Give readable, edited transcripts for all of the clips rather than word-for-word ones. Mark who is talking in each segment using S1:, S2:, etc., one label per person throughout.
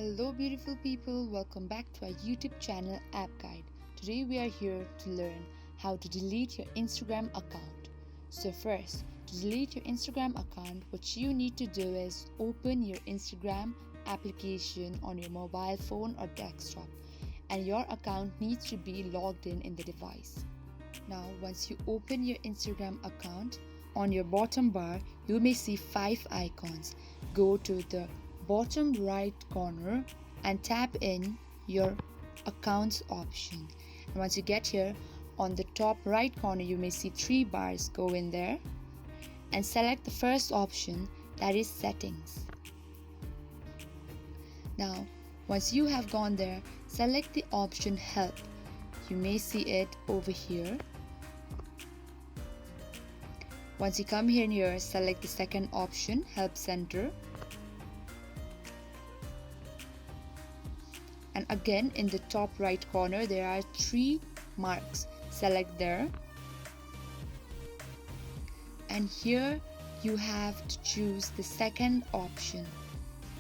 S1: Hello beautiful people, welcome back to our YouTube channel App Guide. Today we are here to learn how to delete your Instagram account. So first, to delete your Instagram account, what you need to do is open your Instagram application on your mobile phone or desktop, and your account needs to be logged in the device. Now once you open your Instagram account, on your bottom bar you may see 5 icons. Go to the bottom right corner and tap in your accounts option, and once you get here, on the top right corner you may see 3 bars. Go in there and select the first option, that is settings. Now once you have gone there, select the option help. You may see it over here. Once you come here, select the second option, help center. And again in the top right corner there are 3 marks. Select there. And here you have to choose the second option,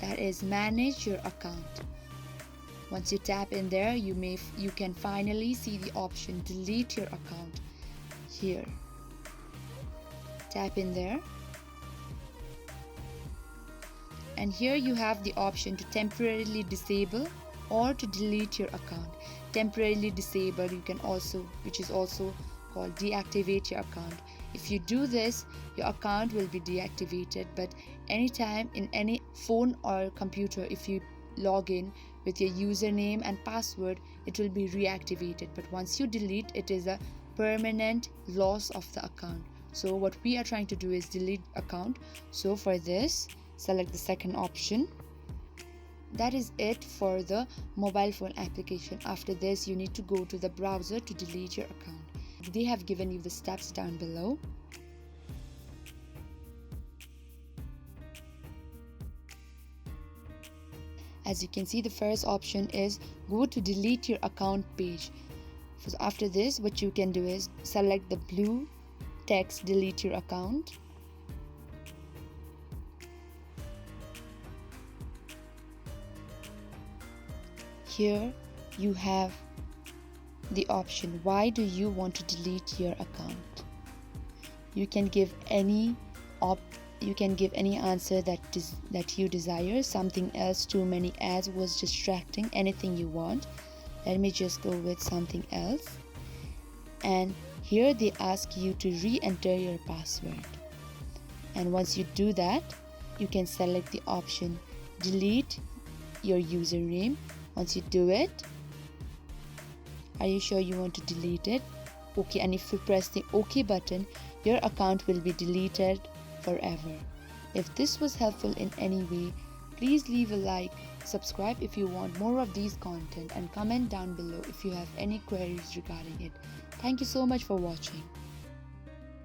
S1: that is manage your account. Once you tap in there, you can finally see the option delete your account here. Tap in there. And here you have the option to temporarily disable or to delete your account. Temporarily disable, you can also, which is also called deactivate your account. If you do this, your account will be deactivated, but anytime in any phone or computer, if you log in with your username and password, it will be reactivated. But once you delete, it is a permanent loss of the account. So what we are trying to do is delete account. So for this, select the second option. That is it for the mobile phone application. After this, you need to go to the browser to delete your account. They have given you the steps down below. As you can see, the first option is go to delete your account page. So after this, what you can do is select the blue text delete your account. Here you have the option, why do you want to delete your account? You can give any answer that you desire. Something else, too many ads was distracting, anything you want. Let me just go with something else. And here they ask you to re-enter your password. And once you do that, you can select the option delete your username. Once you do it, are you sure you want to delete it? Okay, and if you press the OK button, your account will be deleted forever. If this was helpful in any way, please leave a like, subscribe if you want more of these content, and comment down below if you have any queries regarding it. Thank you so much for watching.